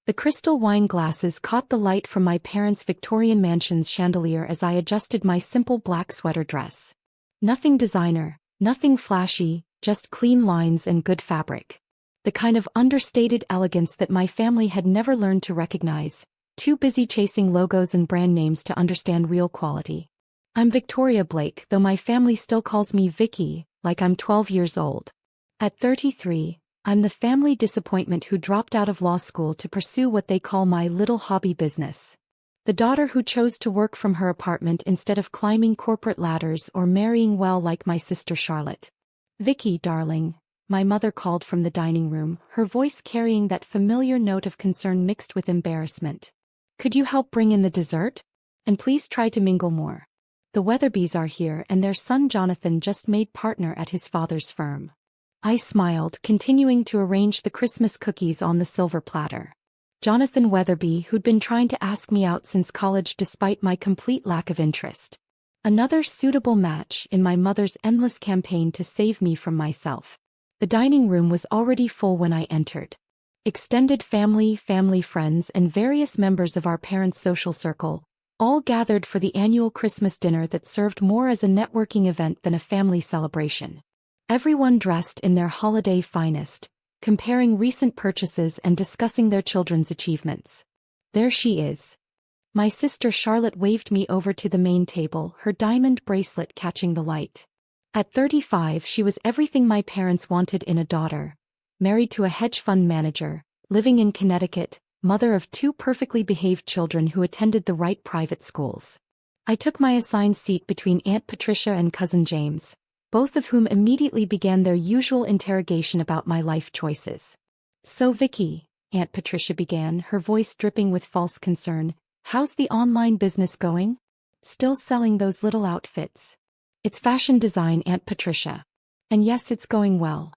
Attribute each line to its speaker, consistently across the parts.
Speaker 1: The crystal wine glasses caught the light from my parents' Victorian mansion's chandelier as I adjusted my simple black sweater dress. Nothing designer, nothing flashy, just clean lines and good fabric. The kind of understated elegance that my family had never learned to recognize, too busy chasing logos and brand names to understand real quality. I'm Victoria Blake, though my family still calls me Vicky, like I'm 12 years old. At 33, I'm the family disappointment who dropped out of law school to pursue what they call my little hobby business. The daughter who chose to work from her apartment instead of climbing corporate ladders or marrying well like my sister Charlotte. Vicky, darling, my mother called from the dining room, her voice carrying that familiar note of concern mixed with embarrassment. Could you help bring in the dessert? And please try to mingle more. The Weatherbys are here and their son Jonathan just made partner at his father's firm. I smiled, continuing to arrange the Christmas cookies on the silver platter. Jonathan Weatherby, who'd been trying to ask me out since college despite my complete lack of interest. Another suitable match in my mother's endless campaign to save me from myself. The dining room was already full when I entered. Extended family, family friends, and various members of our parents' social circle, all gathered for the annual Christmas dinner that served more as a networking event than a family celebration. Everyone dressed in their holiday finest, comparing recent purchases and discussing their children's achievements. There she is. My sister Charlotte waved me over to the main table, her diamond bracelet catching the light. At 35, she was everything my parents wanted in a daughter. Married to a hedge fund manager, living in Connecticut, mother of 2 perfectly behaved children who attended the right private schools. I took my assigned seat between Aunt Patricia and Cousin James, both of whom immediately began their usual interrogation about my life choices. So Vicky, Aunt Patricia began, her voice dripping with false concern, how's the online business going? Still selling those little outfits? It's fashion design, Aunt Patricia. And yes, it's going well.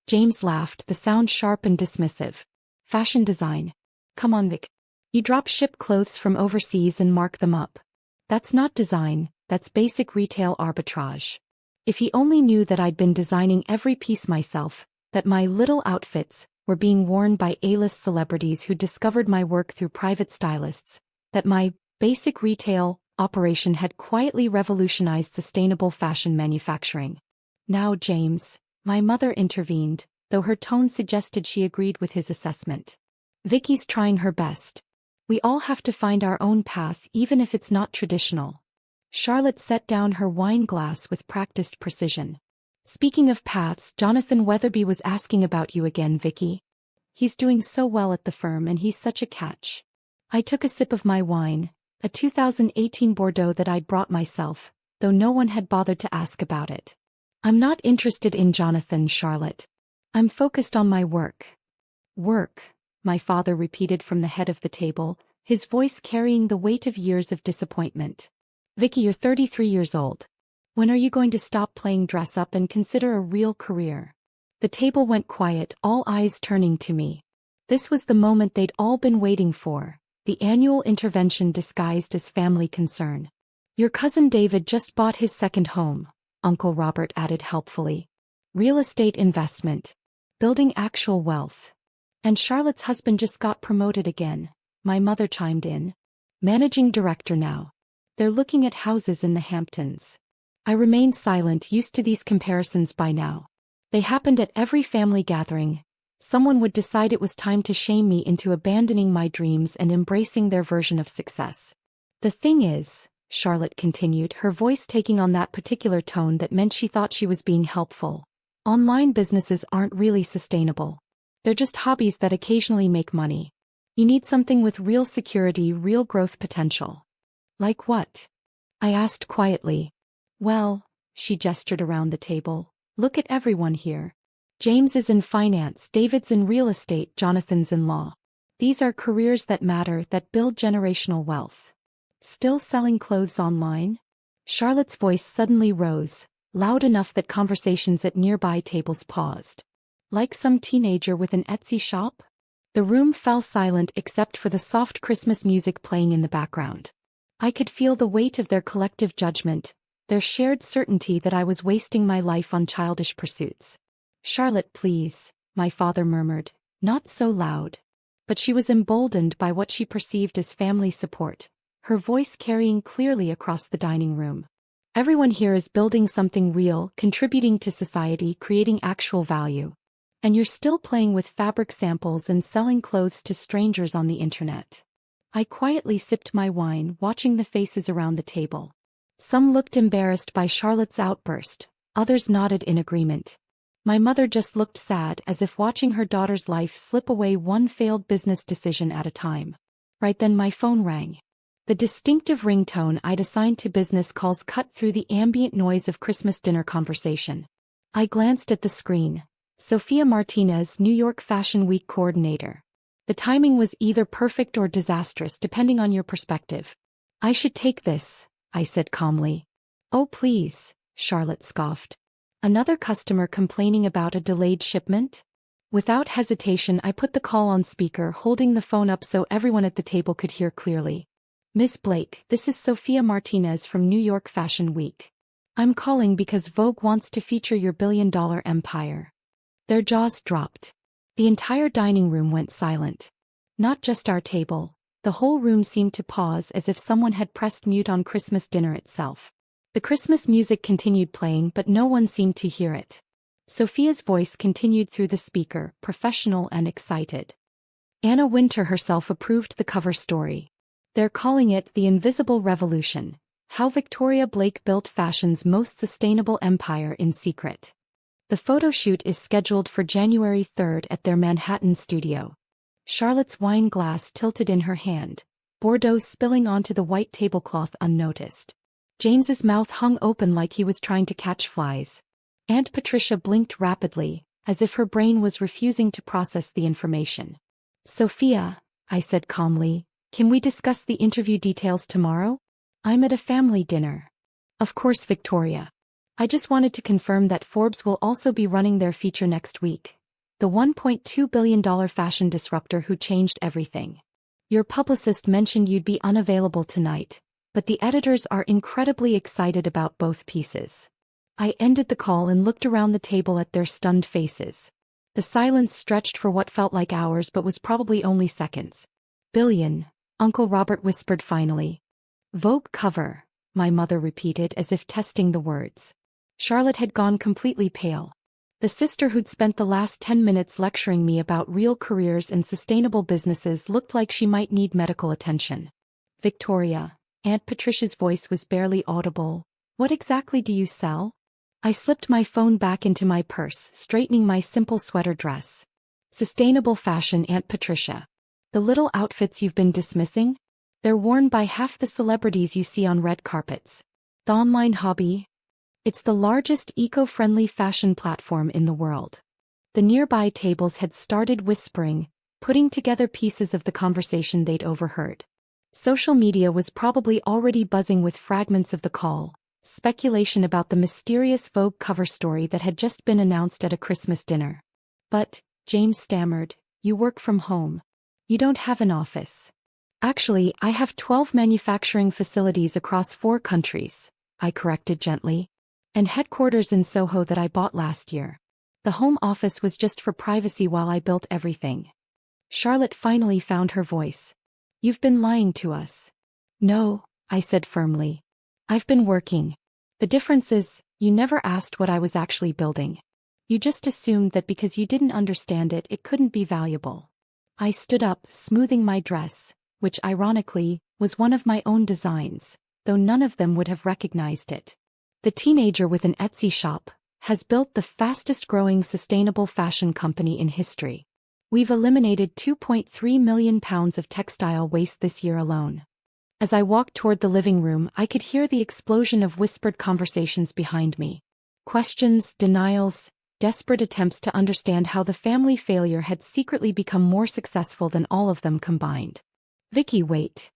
Speaker 1: James laughed, the sound sharp and dismissive. Fashion design. Come on, Vic. You drop ship clothes from overseas and mark them up. That's not design, that's basic retail arbitrage. If he only knew that I'd been designing every piece myself, that my little outfits were being worn by A-list celebrities who discovered my work through private stylists, that my basic retail operation had quietly revolutionized sustainable fashion manufacturing. Now, James, my mother intervened, though her tone suggested she agreed with his assessment. Vicky's trying her best. We all have to find our own path, even if it's not traditional. Charlotte set down her wine glass with practiced precision. Speaking of paths, Jonathan Weatherby was asking about you again, Vicky. He's doing so well at the firm and he's such a catch. I took a sip of my wine, a 2018 Bordeaux that I'd brought myself, though no one had bothered to ask about it. I'm not interested in Jonathan, Charlotte. I'm focused on my work. Work, my father repeated from the head of the table, his voice carrying the weight of years of disappointment. Vicky, you're 33 years old. When are you going to stop playing dress up and consider a real career? The table went quiet, all eyes turning to me. This was the moment they'd all been waiting for, the annual intervention disguised as family concern. Your cousin David just bought his second home, Uncle Robert added helpfully. Real estate investment. Building actual wealth. And Charlotte's husband just got promoted again, my mother chimed in. Managing director now. They're looking at houses in the Hamptons. I remained silent, used to these comparisons by now. They happened at every family gathering. Someone would decide it was time to shame me into abandoning my dreams and embracing their version of success. The thing is, Charlotte continued, her voice taking on that particular tone that meant she thought she was being helpful. Online businesses aren't really sustainable. They're just hobbies that occasionally make money. You need something with real security, real growth potential. Like what? I asked quietly. Well, she gestured around the table, look at everyone here. James is in finance, David's in real estate, Jonathan's in law. These are careers that matter, that build generational wealth. Still selling clothes online? Charlotte's voice suddenly rose, loud enough that conversations at nearby tables paused. Like some teenager with an Etsy shop? The room fell silent except for the soft Christmas music playing in the background. I could feel the weight of their collective judgment, their shared certainty that I was wasting my life on childish pursuits. Charlotte, please, my father murmured, not so loud. but she was emboldened by what she perceived as family support, her voice carrying clearly across the dining room. Everyone here is building something real, contributing to society, creating actual value. And you're still playing with fabric samples and selling clothes to strangers on the internet. I quietly sipped my wine, watching the faces around the table. Some looked embarrassed by Charlotte's outburst, others nodded in agreement. My mother just looked sad, as if watching her daughter's life slip away one failed business decision at a time. Right then my phone rang. The distinctive ringtone I'd assigned to business calls cut through the ambient noise of Christmas dinner conversation. I glanced at the screen. Sophia Martinez, New York Fashion Week coordinator. The timing was either perfect or disastrous depending on your perspective. I should take this, I said calmly. Oh please, Charlotte scoffed. Another customer complaining about a delayed shipment? Without hesitation I put the call on speaker, holding the phone up so everyone at the table could hear clearly. Miss Blake, this is Sophia Martinez from New York Fashion Week. I'm calling because Vogue wants to feature your billion-dollar empire. Their jaws dropped. The entire dining room went silent. Not just our table. The whole room seemed to pause, as if someone had pressed mute on Christmas dinner itself. The Christmas music continued playing, but no one seemed to hear it. Sophia's voice continued through the speaker, professional and excited. Anna Wintour herself approved the cover story. They're calling it The Invisible Revolution: How Victoria Blake Built Fashion's Most Sustainable Empire in Secret. The photo shoot is scheduled for January 3rd at their Manhattan studio. Charlotte's wine glass tilted in her hand, Bordeaux spilling onto the white tablecloth unnoticed. James's mouth hung open like he was trying to catch flies. Aunt Patricia blinked rapidly, as if her brain was refusing to process the information. Sophia, I said calmly, can we discuss the interview details tomorrow? I'm at a family dinner. Of course, Victoria. I just wanted to confirm that Forbes will also be running their feature next week. The $1.2 billion fashion disruptor who changed everything. Your publicist mentioned you'd be unavailable tonight, but the editors are incredibly excited about both pieces. I ended the call and looked around the table at their stunned faces. The silence stretched for what felt like hours but was probably only seconds. Billion, Uncle Robert whispered finally. Vogue cover, my mother repeated as if testing the words. Charlotte had gone completely pale. The sister who'd spent the last 10 minutes lecturing me about real careers and sustainable businesses looked like she might need medical attention. Victoria, Aunt Patricia's voice was barely audible. What exactly do you sell? I slipped my phone back into my purse, straightening my simple sweater dress. Sustainable fashion, Aunt Patricia. The little outfits you've been dismissing? They're worn by half the celebrities you see on red carpets. The online hobby? It's the largest eco-friendly fashion platform in the world. The nearby tables had started whispering, putting together pieces of the conversation they'd overheard. Social media was probably already buzzing with fragments of the call, speculation about the mysterious Vogue cover story that had just been announced at a Christmas dinner. But, James stammered, you work from home. You don't have an office. Actually, I have 12 manufacturing facilities across 4 countries, I corrected gently. And headquarters in Soho that I bought last year. The home office was just for privacy while I built everything. Charlotte finally found her voice. You've been lying to us. No, I said firmly. I've been working. The difference is, you never asked what I was actually building. You just assumed that because you didn't understand it, it couldn't be valuable. I stood up, smoothing my dress, which ironically, was one of my own designs, though none of them would have recognized it. The teenager with an Etsy shop has built the fastest-growing sustainable fashion company in history. We've eliminated 2.3 million pounds of textile waste this year alone. As I walked toward the living room, I could hear the explosion of whispered conversations behind me. Questions, denials, desperate attempts to understand how the family failure had secretly become more successful than all of them combined. Vicky, wait.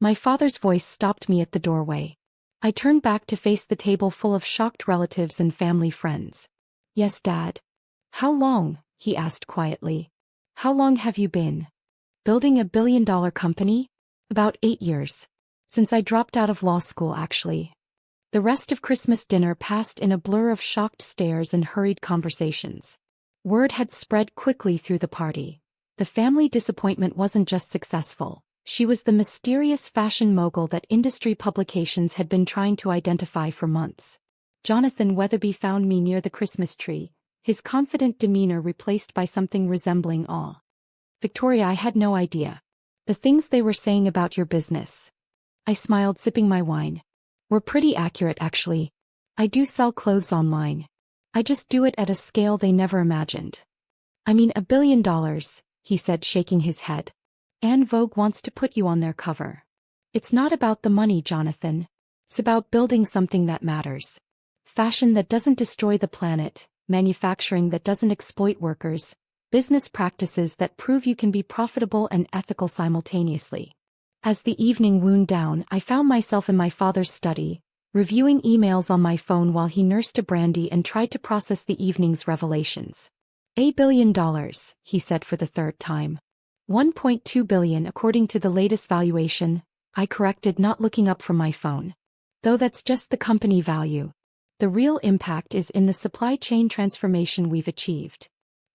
Speaker 1: My father's voice stopped me at the doorway. I turned back to face the table full of shocked relatives and family friends. Yes, Dad. How long? He asked quietly. How long have you been building a billion-dollar company? About 8 years. Since I dropped out of law school, actually. The rest of Christmas dinner passed in a blur of shocked stares and hurried conversations. Word had spread quickly through the party. The family disappointment wasn't just successful. She was the mysterious fashion mogul that industry publications had been trying to identify for months. Jonathan Weatherby found me near the Christmas tree, his confident demeanor replaced by something resembling awe. "Victoria, I had no idea. The things they were saying about your business." I smiled, sipping my wine. "Were pretty accurate, actually. I do sell clothes online. I just do it at a scale they never imagined." "I mean $1 billion, he said, shaking his head. "And Vogue wants to put you on their cover." "It's not about the money, Jonathan. It's about building something that matters. Fashion that doesn't destroy the planet, manufacturing that doesn't exploit workers, business practices that prove you can be profitable and ethical simultaneously." As the evening wound down, I found myself in my father's study, reviewing emails on my phone while he nursed a brandy and tried to process the evening's revelations. $1 billion, he said for the third time. 1.2 billion according to the latest valuation, I corrected, not looking up from my phone. "Though that's just the company value. The real impact is in the supply chain transformation we've achieved."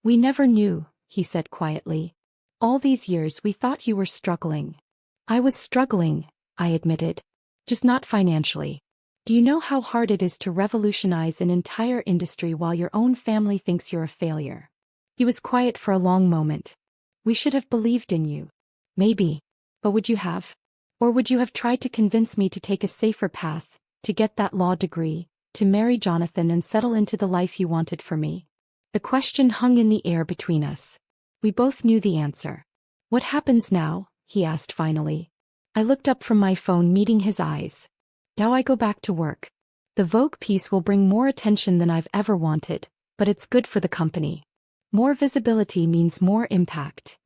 Speaker 1: "We never knew," he said quietly. "All these years we thought you were struggling." "I was struggling," I admitted. "Just not financially. Do you know how hard it is to revolutionize an entire industry while your own family thinks you're a failure?" He was quiet for a long moment. "We should have believed in you." "Maybe. But would you have? Or would you have tried to convince me to take a safer path, to get that law degree, to marry Jonathan and settle into the life you wanted for me?" The question hung in the air between us. We both knew the answer. "What happens now?" he asked finally. I looked up from my phone, meeting his eyes. "Now I go back to work. The Vogue piece will bring more attention than I've ever wanted, but it's good for the company. More visibility means more impact.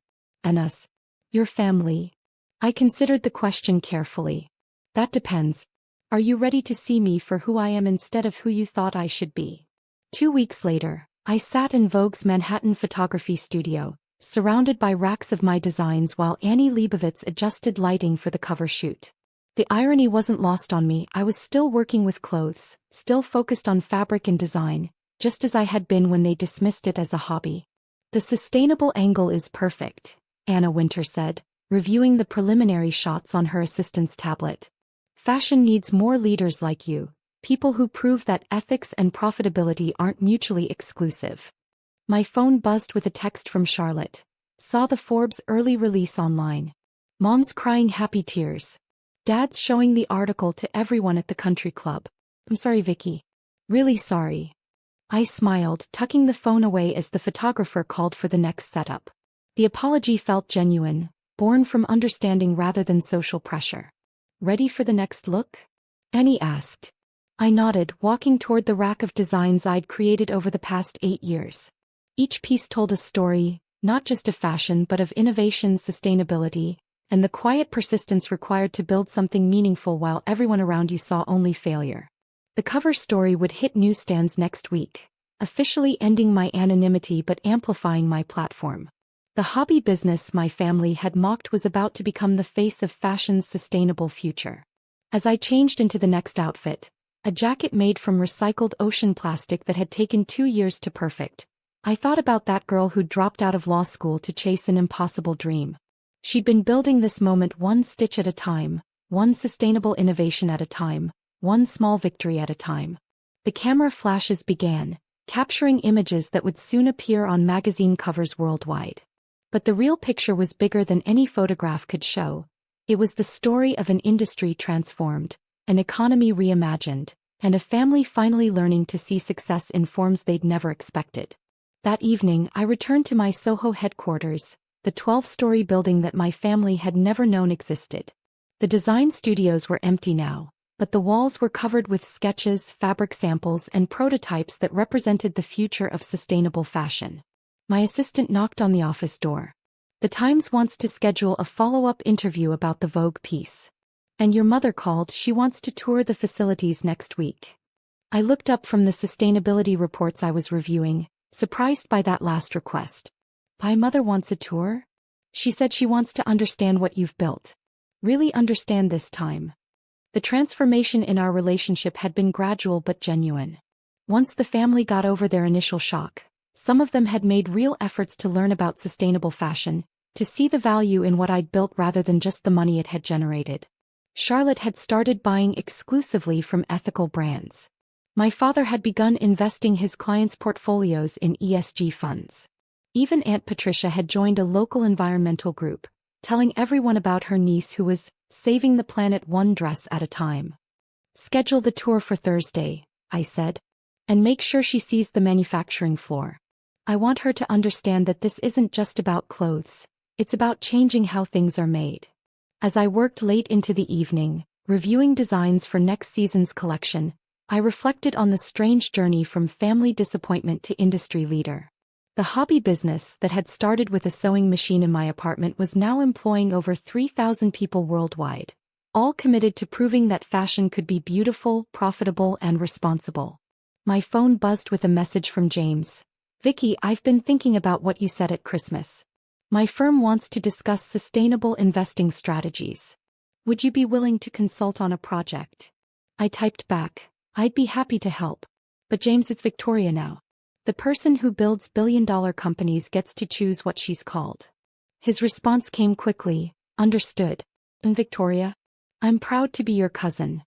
Speaker 1: And us? Your family?" I considered the question carefully. "That depends. Are you ready to see me for who I am instead of who you thought I should be?" 2 weeks later, I sat in Vogue's Manhattan photography studio, surrounded by racks of my designs while Annie Leibovitz adjusted lighting for the cover shoot. The irony wasn't lost on me. I was still working with clothes, still focused on fabric and design, just as I had been when they dismissed it as a hobby. "The sustainable angle is perfect," Anna Winter said, reviewing the preliminary shots on her assistant's tablet. "Fashion needs more leaders like you, people who prove that ethics and profitability aren't mutually exclusive." My phone buzzed with a text from Charlotte. "Saw the Forbes early release online. Mom's crying happy tears. Dad's showing the article to everyone at the country club. I'm sorry, Vicky. Really sorry." I smiled, tucking the phone away as the photographer called for the next setup. The apology felt genuine, born from understanding rather than social pressure. "Ready for the next look?" Annie asked. I nodded, walking toward the rack of designs I'd created over the past 8 years. Each piece told a story, not just of fashion but of innovation, sustainability, and the quiet persistence required to build something meaningful while everyone around you saw only failure. The cover story would hit newsstands next week, officially ending my anonymity but amplifying my platform. The hobby business my family had mocked was about to become the face of fashion's sustainable future. As I changed into the next outfit, a jacket made from recycled ocean plastic that had taken 2 years to perfect, I thought about that girl who dropped out of law school to chase an impossible dream. She'd been building this moment one stitch at a time, one sustainable innovation at a time, one small victory at a time. The camera flashes began, capturing images that would soon appear on magazine covers worldwide. But the real picture was bigger than any photograph could show. It was the story of an industry transformed, an economy reimagined, and a family finally learning to see success in forms they'd never expected. That evening, I returned to my Soho headquarters, the 12-story building that my family had never known existed. The design studios were empty now, but the walls were covered with sketches, fabric samples, and prototypes that represented the future of sustainable fashion. My assistant knocked on the office door. "The Times wants to schedule a follow-up interview about the Vogue piece. And your mother called, she wants to tour the facilities next week." I looked up from the sustainability reports I was reviewing, surprised by that last request. "My mother wants a tour?" "She said she wants to understand what you've built. Really understand this time." The transformation in our relationship had been gradual but genuine. Once the family got over their initial shock, Some of them had made real efforts to learn about sustainable fashion, to see the value in what I'd built rather than just the money it had generated. Charlotte had started buying exclusively from ethical brands. My father had begun investing his clients' portfolios in ESG funds. Even Aunt Patricia had joined a local environmental group, telling everyone about her niece who was saving the planet one dress at a time. "Schedule the tour for Thursday," I said. "And make sure she sees the manufacturing floor. I want her to understand that this isn't just about clothes, it's about changing how things are made." As I worked late into the evening, reviewing designs for next season's collection, I reflected on the strange journey from family disappointment to industry leader. The hobby business that had started with a sewing machine in my apartment was now employing over 3,000 people worldwide, all committed to proving that fashion could be beautiful, profitable, and responsible. My phone buzzed with a message from James. "Vicky, I've been thinking about what you said at Christmas. My firm wants to discuss sustainable investing strategies. Would you be willing to consult on a project?" I typed back, "I'd be happy to help. But James, it's Victoria now. The person who builds billion-dollar companies gets to choose what she's called." His response came quickly, "Understood. And Victoria, I'm proud to be your cousin."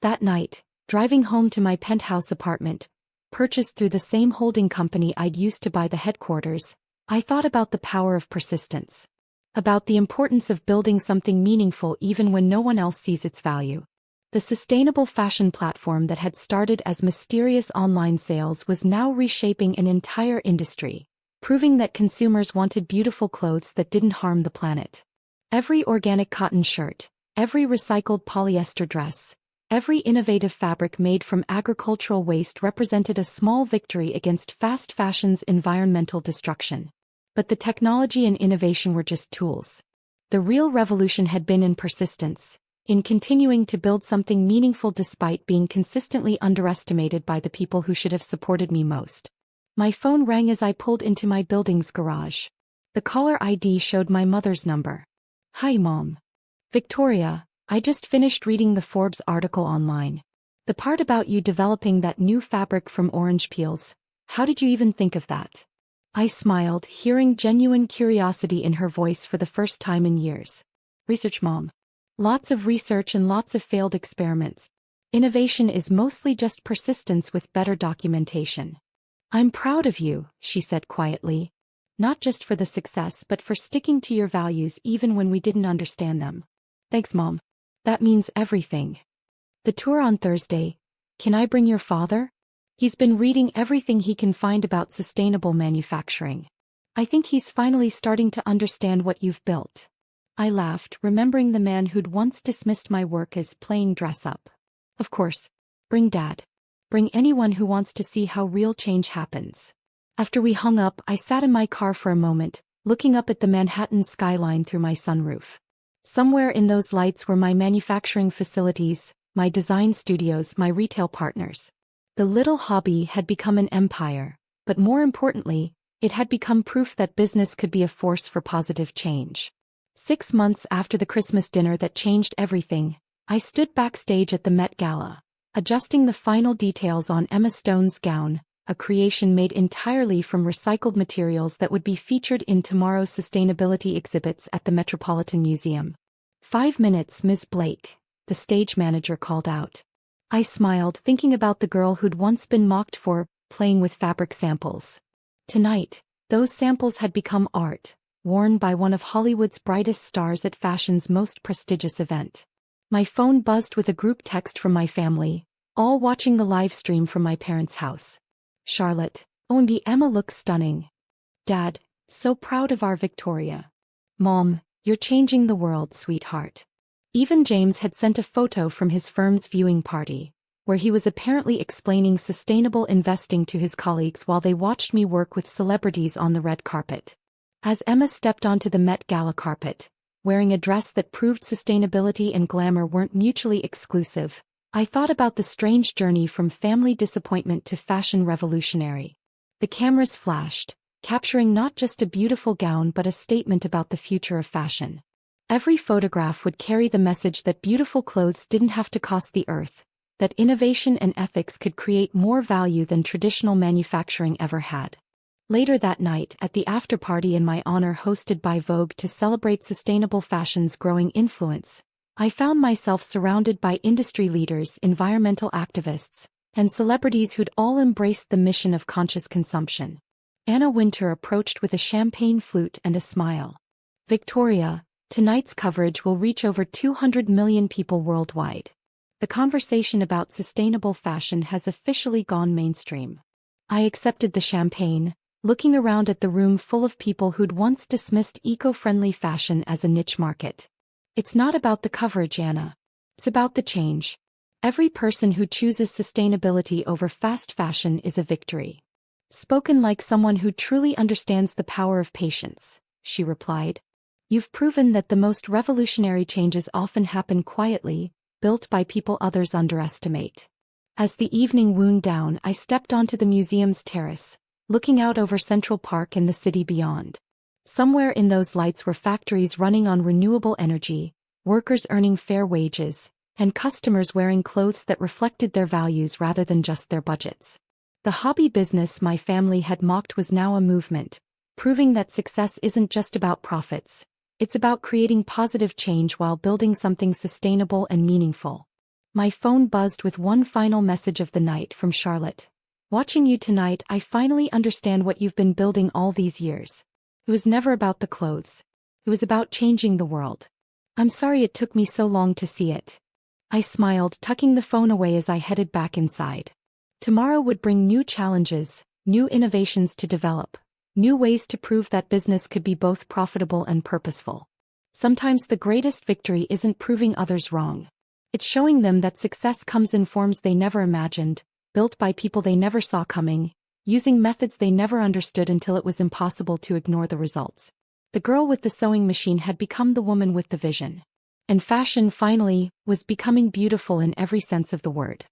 Speaker 1: That night, driving home to my penthouse apartment, purchased through the same holding company I'd used to buy the headquarters, I thought about the power of persistence. About the importance of building something meaningful even when no one else sees its value. The sustainable fashion platform that had started as mysterious online sales was now reshaping an entire industry, proving that consumers wanted beautiful clothes that didn't harm the planet. Every organic cotton shirt, every recycled polyester dress, every innovative fabric made from agricultural waste represented a small victory against fast fashion's environmental destruction. But the technology and innovation were just tools. The real revolution had been in persistence, in continuing to build something meaningful despite being consistently underestimated by the people who should have supported me most. My phone rang as I pulled into my building's garage. The caller ID showed my mother's number. "Hi, Mom. Victoria, I just finished reading the Forbes article online. The part about you developing that new fabric from orange peels, how did you even think of that?" I smiled, hearing genuine curiosity in her voice for the first time in years. "Research, Mom. Lots of research and lots of failed experiments. Innovation is mostly just persistence with better documentation." "I'm proud of you," she said quietly. "Not just for the success but for sticking to your values even when we didn't understand them." "Thanks, Mom. That means everything." "The tour on Thursday. Can I bring your father? He's been reading everything he can find about sustainable manufacturing. I think he's finally starting to understand what you've built." I laughed, remembering the man who'd once dismissed my work as plain dress-up. "Of course. Bring Dad. Bring anyone who wants to see how real change happens." After we hung up, I sat in my car for a moment, looking up at the Manhattan skyline through my sunroof. Somewhere in those lights were my manufacturing facilities, my design studios, my retail partners. The little hobby had become an empire, but more importantly, it had become proof that business could be a force for positive change. 6 months after the Christmas dinner that changed everything, I stood backstage at the Met Gala, adjusting the final details on Emma Stone's gown, a creation made entirely from recycled materials that would be featured in tomorrow's sustainability exhibits at the Metropolitan Museum. "5 minutes, Ms. Blake," the stage manager called out. I smiled, thinking about the girl who'd once been mocked for playing with fabric samples. Tonight, those samples had become art, worn by one of Hollywood's brightest stars at fashion's most prestigious event. My phone buzzed with a group text from my family, all watching the live stream from my parents' house. "Charlotte, OMG, Emma looks stunning. Dad, so proud of our Victoria. Mom, you're changing the world, sweetheart." Even James had sent a photo from his firm's viewing party, where he was apparently explaining sustainable investing to his colleagues while they watched me work with celebrities on the red carpet. As Emma stepped onto the Met Gala carpet, wearing a dress that proved sustainability and glamour weren't mutually exclusive, I thought about the strange journey from family disappointment to fashion revolutionary. The cameras flashed, capturing not just a beautiful gown but a statement about the future of fashion. Every photograph would carry the message that beautiful clothes didn't have to cost the earth, that innovation and ethics could create more value than traditional manufacturing ever had. Later that night, at the after-party in my honor hosted by Vogue to celebrate sustainable fashion's growing influence, I found myself surrounded by industry leaders, environmental activists, and celebrities who'd all embraced the mission of conscious consumption. Anna Wintour approached with a champagne flute and a smile. "Victoria, tonight's coverage will reach over 200 million people worldwide. The conversation about sustainable fashion has officially gone mainstream." I accepted the champagne, looking around at the room full of people who'd once dismissed eco-friendly fashion as a niche market. "It's not about the coverage, Anna. It's about the change. Every person who chooses sustainability over fast fashion is a victory." "Spoken like someone who truly understands the power of patience," she replied. "You've proven that the most revolutionary changes often happen quietly, built by people others underestimate." As the evening wound down, I stepped onto the museum's terrace, looking out over Central Park and the city beyond. Somewhere in those lights were factories running on renewable energy, workers earning fair wages, and customers wearing clothes that reflected their values rather than just their budgets. The hobby business my family had mocked was now a movement, proving that success isn't just about profits. It's about creating positive change while building something sustainable and meaningful. My phone buzzed with one final message of the night from Charlotte. "Watching you tonight, I finally understand what you've been building all these years. It was never about the clothes. It was about changing the world. I'm sorry it took me so long to see it." I smiled, tucking the phone away as I headed back inside. Tomorrow would bring new challenges, new innovations to develop, new ways to prove that business could be both profitable and purposeful. Sometimes the greatest victory isn't proving others wrong. It's showing them that success comes in forms they never imagined, built by people they never saw coming, using methods they never understood until it was impossible to ignore the results. The girl with the sewing machine had become the woman with the vision. And fashion, finally, was becoming beautiful in every sense of the word.